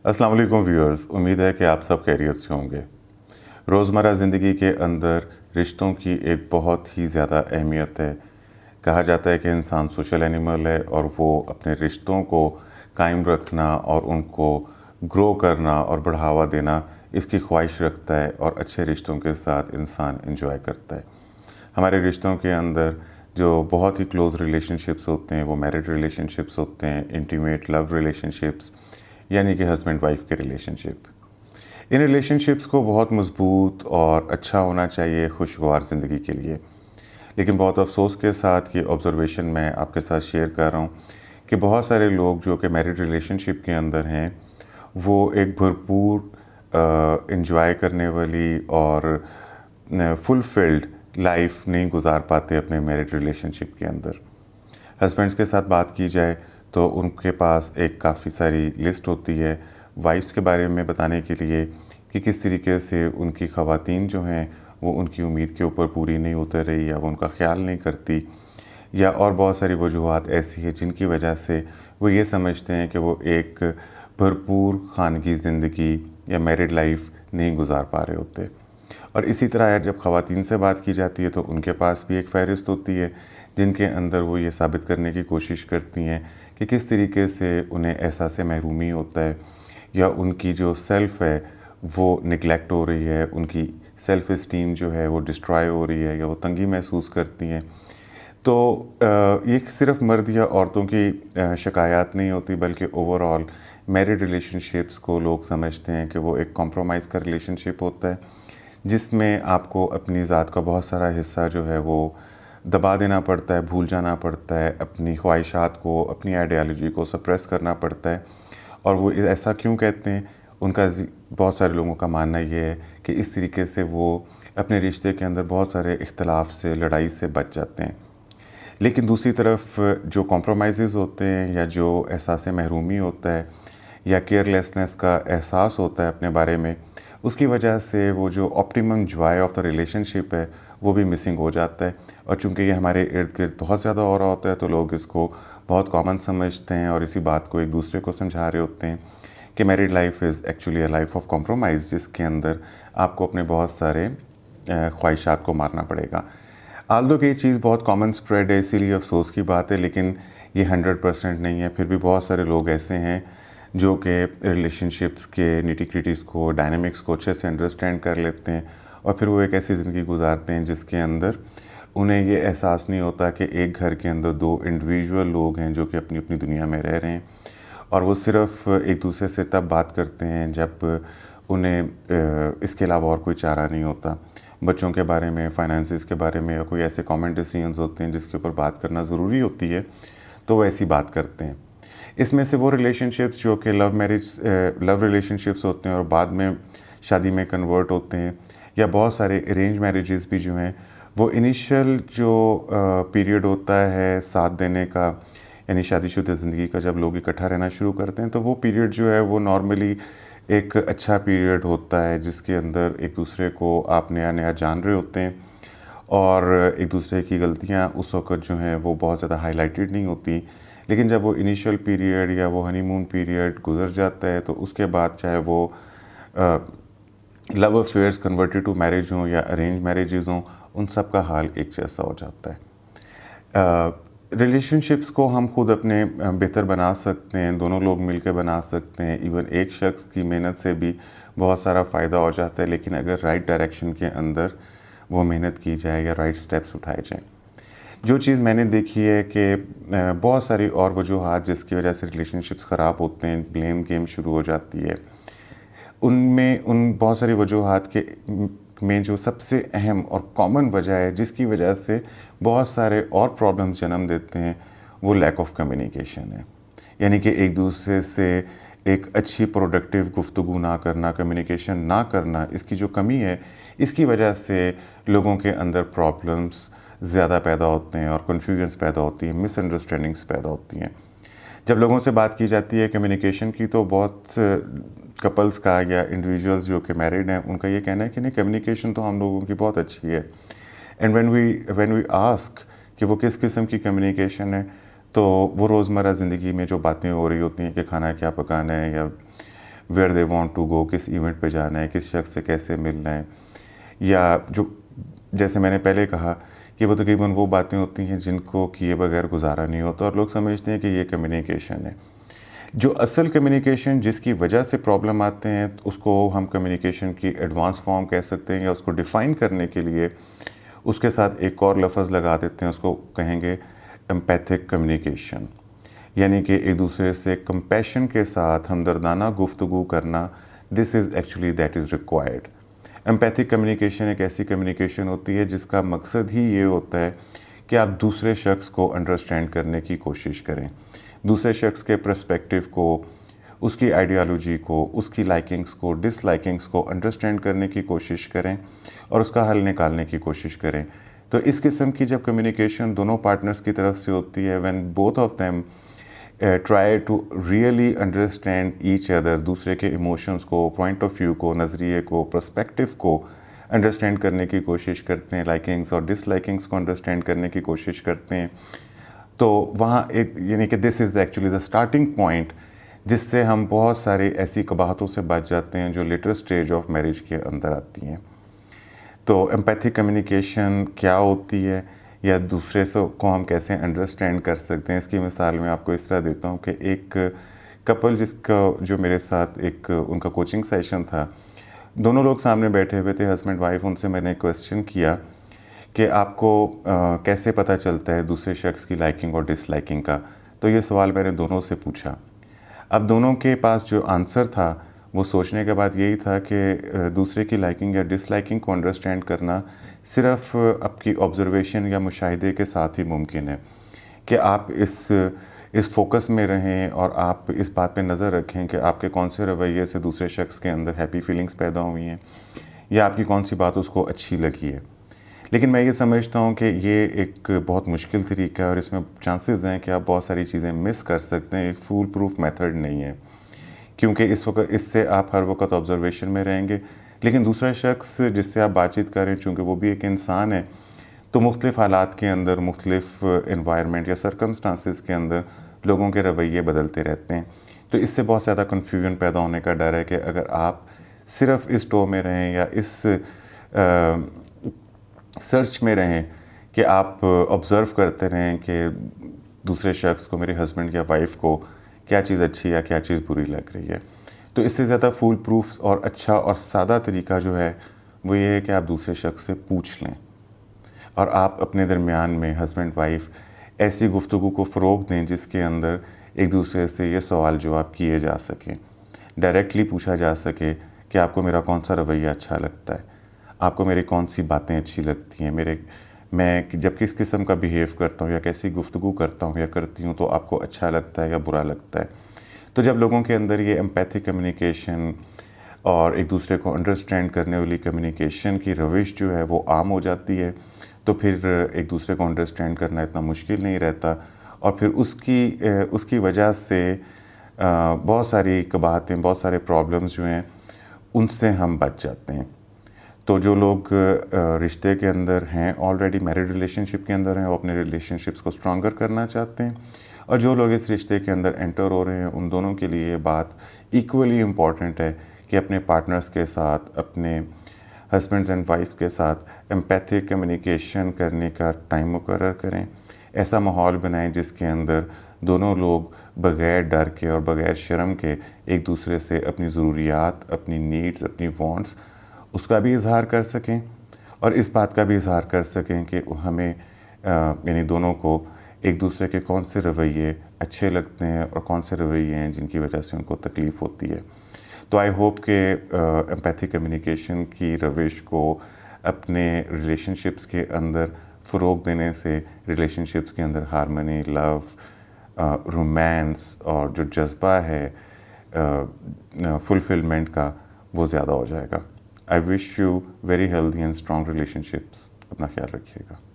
अस्सलाम वालेकुम व्यूअर्स, उम्मीद है कि आप सब खैरियत से होंगे। रोज़मर्रा ज़िंदगी के अंदर रिश्तों की एक बहुत ही ज़्यादा अहमियत है। कहा जाता है कि इंसान सोशल एनिमल है और वो अपने रिश्तों को कायम रखना और उनको ग्रो करना और बढ़ावा देना इसकी ख्वाहिश रखता है और अच्छे रिश्तों के साथ इंसान एंजॉय करता है। हमारे रिश्तों के अंदर जो बहुत ही क्लोज़ रिलेशनशिप्स होते हैं वो मैरिड रिलेशनशिप्स होते हैं, इंटीमेट लव रिलेशनशिप्स, यानी कि हस्बैंड वाइफ के रिलेशनशिप। इन रिलेशनशिप्स को बहुत मज़बूत और अच्छा होना चाहिए खुशगवार ज़िंदगी के लिए। लेकिन बहुत अफ़सोस के साथ ये ऑब्ज़र्वेशन मैं आपके साथ शेयर कर रहा हूँ कि बहुत सारे लोग जो कि मैरिड रिलेशनशिप के अंदर हैं वो एक भरपूर एंजॉय करने वाली और फुलफिल्ड लाइफ नहीं गुजार पाते अपने मैरिड रिलेशनशिप के अंदर। हस्बैंड्स के साथ बात की जाए तो उनके पास एक काफ़ी सारी लिस्ट होती है वाइफ्स के बारे में बताने के लिए कि किस तरीके से उनकी ख़वातीन जो हैं वो उनकी उम्मीद के ऊपर पूरी नहीं उतर रही या वो उनका ख्याल नहीं करती, या और बहुत सारी वजूहात ऐसी है जिनकी वजह से वो ये समझते हैं कि वो एक भरपूर ख़ानगी ज़िंदगी या मैरिड लाइफ नहीं गुजार पा रहे होते। और इसी तरह जब ख़वातीन से बात की जाती है तो उनके पास भी एक फ़हरिस्त होती है जिनके अंदर वो ये साबित करने की कोशिश करती हैं कि किस तरीके से उन्हें एहसास महरूमी होता है या उनकी जो सेल्फ़ है वो निगलेक्ट हो रही है, उनकी सेल्फ़ इस्टीम जो है वो डिस्ट्रॉय हो रही है या वो तंगी महसूस करती हैं। तो ये सिर्फ़ मर्द या औरतों की शिकायत नहीं होती, बल्कि ओवरऑल मैरिड रिलेशनशिप्स को लोग समझते हैं कि वो एक कॉम्प्रोमाइज़ का रिलेशनशिप होता है जिसमें आपको अपनी ज़ात का बहुत सारा हिस्सा जो है वो दबा देना पड़ता है, भूल जाना पड़ता है, अपनी ख्वाहिशात को, अपनी आइडियोलॉजी को सप्रेस करना पड़ता है। और वो ऐसा क्यों कहते हैं, उनका बहुत सारे लोगों का मानना ये है कि इस तरीके से वो अपने रिश्ते के अंदर बहुत सारे इख्तलाफ से, लड़ाई से बच जाते हैं। लेकिन दूसरी तरफ जो कॉम्प्रोमाइज़ होते हैं या जो एहसास महरूमी होता है या केयरलेसनेस का एहसास होता है अपने बारे में, उसकी वजह से वो जो optimum Joy of the relationship है वो भी मिसिंग हो जाता है। और चूँकि ये हमारे इर्द गिर्द बहुत ज़्यादा हो रहा होता है तो लोग इसको बहुत कॉमन समझते हैं और इसी बात को एक दूसरे को समझा रहे होते हैं कि married life is actually a life of compromise, जिसके अंदर आपको अपने बहुत सारे ख्वाहिशात को मारना पड़ेगा। आल्दो कि ये चीज़ बहुत कॉमन स्प्रेड है, इसीलिए अफसोस की बात है, लेकिन ये 100% नहीं है। फिर भी बहुत सारे लोग ऐसे हैं जो कि रिलेशनशिप्स के निटी-ग्रिटीज़ को, डायनामिक्स को अच्छे से अंडरस्टैंड कर लेते हैं और फिर वो एक ऐसी ज़िंदगी गुजारते हैं जिसके अंदर उन्हें ये एहसास नहीं होता कि एक घर के अंदर दो इंडिविजुअल लोग हैं जो कि अपनी अपनी दुनिया में रह रहे हैं और वो सिर्फ़ एक दूसरे से तब बात करते हैं जब उन्हें इसके अलावा और कोई चारा नहीं होता। बच्चों के बारे में, फाइनेंसिस के बारे में या कोई ऐसे कॉमन डिसीजंस होते हैं जिसके ऊपर बात करना ज़रूरी होती है तो वो ऐसी बात करते हैं। इसमें से वो रिलेशनशिप्स जो कि लव रिलेशनशिप्स होते हैं और बाद में शादी में कन्वर्ट होते हैं, या बहुत सारे अरेंज मैरिजेस भी जो हैं वो इनिशियल जो पीरियड होता है साथ देने का, यानी शादीशुदा ज़िंदगी का, जब लोग इकट्ठा रहना शुरू करते हैं तो वो पीरियड जो है वो नॉर्मली एक अच्छा पीरियड होता है जिसके अंदर एक दूसरे को आप नया नया जान रहे होते हैं और एक दूसरे की गलतियाँ उस वक़्त जो हैं वो बहुत ज़्यादा हाईलाइटेड नहीं होती। लेकिन जब वो इनिशियल पीरियड या वो हनीमून पीरियड गुजर जाता है तो उसके बाद चाहे वो love affairs converted to marriage हों या अरेंज मैरिजेस हों, उन सब का हाल एक जैसा हो जाता है। रिलेशनशिप्स को हम खुद अपने बेहतर बना सकते हैं, दोनों लोग मिलकर बना सकते हैं। इवन एक शख्स की मेहनत से भी बहुत सारा फ़ायदा हो जाता है, लेकिन अगर राइट डायरेक्शन के अंदर वो मेहनत की जाए या राइट स्टेप्स उठाए जाएँ। जो चीज़ मैंने देखी है कि बहुत सारी और वजूहात जिसकी वजह से रिलेशनशिप्स ख़राब होते हैं, ब्लेम गेम शुरू हो जाती है। उनमें उन बहुत सारी वजूहात के में जो सबसे अहम और कॉमन वजह है जिसकी वजह से बहुत सारे और प्रॉब्लम्स जन्म देते हैं, वो लैक ऑफ कम्युनिकेशन है। यानी कि एक दूसरे से एक अच्छी प्रोडक्टिव गुफ्तगू ना करना, कम्युनिकेशन ना करना, इसकी जो कमी है इसकी वजह से लोगों के अंदर प्रॉब्लम्स ज़्यादा पैदा होते हैं और कन्फ्यूजन्स पैदा होती हैं, मिसअंडरस्टैंडिंग्स पैदा होती हैं। जब लोगों से बात की जाती है कम्युनिकेशन की तो बहुत कपल्स का या इंडिविजुअल्स जो कि मैरिड हैं उनका ये कहना है कि नहीं, कम्युनिकेशन तो हम लोगों की बहुत अच्छी है। एंड व्हेन वी आस्क कि वो किस किस्म की कम्युनिकेशन है तो वो रोज़मर्रा ज़िंदगी में जो बातें हो रही होती हैं कि खाना क्या पकाना है या where they want to go, کس ایونٹ پہ جانا ہے، کس شخص سے کیسے ملنا ہے، یا جو جیسے میں نے پہلے کہا کہ وہ تقریباً وہ باتیں ہوتی ہیں جن کو کیے بغیر گزارا نہیں ہوتا، اور لوگ سمجھتے ہیں کہ یہ کمیونیکیشن ہے۔ جو اصل کمیونیکیشن جس کی وجہ سے پرابلم آتے ہیں اس کو ہم کمیونیکیشن کی ایڈوانس فارم کہہ سکتے ہیں، یا اس کو ڈیفائن کرنے کے لیے اس کے ساتھ ایک اور لفظ لگا دیتے ہیں، اس کو کہیں گے ایمپیتھک کمیونیکیشن، یعنی کہ ایک دوسرے سے کمپیشن کے ساتھ ہمدردانہ گفتگو کرنا۔ This is actually that is required. Empathic communication ایک ایسی کمیونیکیشن ہوتی ہے جس کا مقصد ہی یہ ہوتا ہے کہ آپ دوسرے شخص کو انڈرسٹینڈ کرنے کی کوشش کریں، دوسرے شخص کے پرسپیکٹیو کو، اس کی آئیڈیالوجی کو، اس کی لائکنگز کو، ڈس لائکنگز کو انڈرسٹینڈ کرنے کی کوشش کریں اور اس کا حل نکالنے کی کوشش کریں۔ تو اس قسم کی جب کمیونیکیشن دونوں پارٹنرز کی طرف سے ہوتی ہے، when both of them try to really understand each other, دوسرے کے ایموشنز کو، پوائنٹ آف ویو کو، نظریے کو، پرسپیکٹیو کو انڈرسٹینڈ کرنے کی کوشش کرتے ہیں، لائکنگز اور ڈس لائکنگز کو انڈرسٹینڈ کرنے کی کوشش کرتے ہیں، تو وہاں ایک یعنی کہ this is actually the starting point جس سے ہم بہت سارے ایسی قباحتوں سے بچ جاتے ہیں جو لیٹر سٹیج آف میرج کے اندر آتی ہیں۔ تو ایمپیتھک کمیونیکیشن کیا ہوتی ہے، یا دوسرے سے کو ہم کیسے انڈرسٹینڈ کر سکتے ہیں، اس کی مثال میں آپ کو اس طرح دیتا ہوں کہ ایک کپل جس کا جو میرے ساتھ ایک ان کا کوچنگ سیشن تھا، دونوں لوگ سامنے بیٹھے ہوئے تھے، ہسبینڈ وائف، ان سے میں نے کویسچن کیا کہ آپ کو کیسے پتہ چلتا ہے دوسرے شخص کی لائکنگ اور ڈس لائکنگ کا، تو یہ سوال میں نے دونوں سے پوچھا۔ اب دونوں کے پاس جو آنسر تھا وہ سوچنے کے بعد یہی تھا کہ دوسرے کی لائکنگ یا ڈس لائکنگ کو انڈرسٹینڈ کرنا صرف آپ کی آبزرویشن یا مشاہدے کے ساتھ ہی ممکن ہے، کہ آپ اس فوکس میں رہیں اور آپ اس بات پہ نظر رکھیں کہ آپ کے کون سے رویے سے دوسرے شخص کے اندر ہیپی فیلنگز پیدا ہوئی ہیں، یا آپ کی کون سی بات اس کو اچھی لگی ہے۔ لیکن میں یہ سمجھتا ہوں کہ یہ ایک بہت مشکل طریقہ ہے، اور اس میں چانسز ہیں کہ آپ بہت ساری چیزیں مس کر سکتے ہیں، ایک فول پروف میتھڈ نہیں ہے، کیونکہ اس سے آپ ہر وقت آبزرویشن میں رہیں گے، لیکن دوسرا شخص جس سے آپ بات چیت کریں چونکہ وہ بھی ایک انسان ہے، تو مختلف حالات کے اندر، مختلف انوائرمنٹ یا سرکمسٹانسز کے اندر لوگوں کے رویے بدلتے رہتے ہیں، تو اس سے بہت زیادہ کنفیوژن پیدا ہونے کا ڈر ہے کہ اگر آپ صرف اس ٹو میں رہیں یا اس سرچ میں رہیں کہ آپ آبزرو کرتے رہیں کہ دوسرے شخص کو، میرے ہسبینڈ یا وائف کو کیا چیز اچھی یا کیا چیز بری لگ رہی ہے، تو اس سے زیادہ فول پروف اور اچھا اور سادہ طریقہ جو ہے وہ یہ ہے کہ آپ دوسرے شخص سے پوچھ لیں، اور آپ اپنے درمیان میں ہسبینڈ وائف ایسی گفتگو کو فروغ دیں جس کے اندر ایک دوسرے سے یہ سوال جواب کیے جا سکیں، ڈائریکٹلی پوچھا جا سکے کہ آپ کو میرا کون سا رویہ اچھا لگتا ہے، آپ کو میری کون سی باتیں اچھی لگتی ہیں، میں جب کس قسم کا بیہیو کرتا ہوں یا کیسی گفتگو کرتا ہوں یا کرتی ہوں تو آپ کو اچھا لگتا ہے یا برا لگتا ہے۔ تو جب لوگوں کے اندر یہ ایمپیتھک کمیونیکیشن اور ایک دوسرے کو انڈرسٹینڈ کرنے والی کمیونیکیشن کی روش جو ہے وہ عام ہو جاتی ہے، تو پھر ایک دوسرے کو انڈرسٹینڈ کرنا اتنا مشکل نہیں رہتا، اور پھر اس کی وجہ سے بہت ساری قباحتیں، بہت سارے پرابلمز جو ہیں ان سے ہم بچ جاتے ہیں۔ تو جو لوگ رشتے کے اندر ہیں، آلریڈی میرڈ ریلیشن شپ کے اندر ہیں، وہ اپنے ریلیشن شپس کو اسٹرانگر کرنا چاہتے ہیں، اور جو لوگ اس رشتے کے اندر انٹر ہو رہے ہیں، ان دونوں کے لیے یہ بات ایکولی امپورٹنٹ ہے کہ اپنے پارٹنرز کے ساتھ، اپنے ہسبینڈز اینڈ وائفس کے ساتھ ایمپیتھک کمیونیکیشن کرنے کا ٹائم مقرر کریں، ایسا ماحول بنائیں جس کے اندر دونوں لوگ بغیر ڈر کے اور بغیر شرم کے ایک دوسرے سے اپنی ضروریات، اپنی نیڈز، اپنی وانٹس اس کا بھی اظہار کر سکیں، اور اس بات کا بھی اظہار کر سکیں کہ ہمیں یعنی دونوں کو ایک دوسرے کے کون سے رویے اچھے لگتے ہیں اور کون سے رویے ہیں جن کی وجہ سے ان کو تکلیف ہوتی ہے۔ تو آئی ہوپ کہ ایمپیتھک کمیونیکیشن کی روش کو اپنے ریلیشن شپس کے اندر فروغ دینے سے ریلیشن شپس کے اندر ہارمنی، لو، رومانس اور جو جذبہ ہے فلفلمنٹ کا وہ زیادہ ہو جائے گا۔ I wish you very healthy and strong relationships. اپنا خیال رکھیے گا۔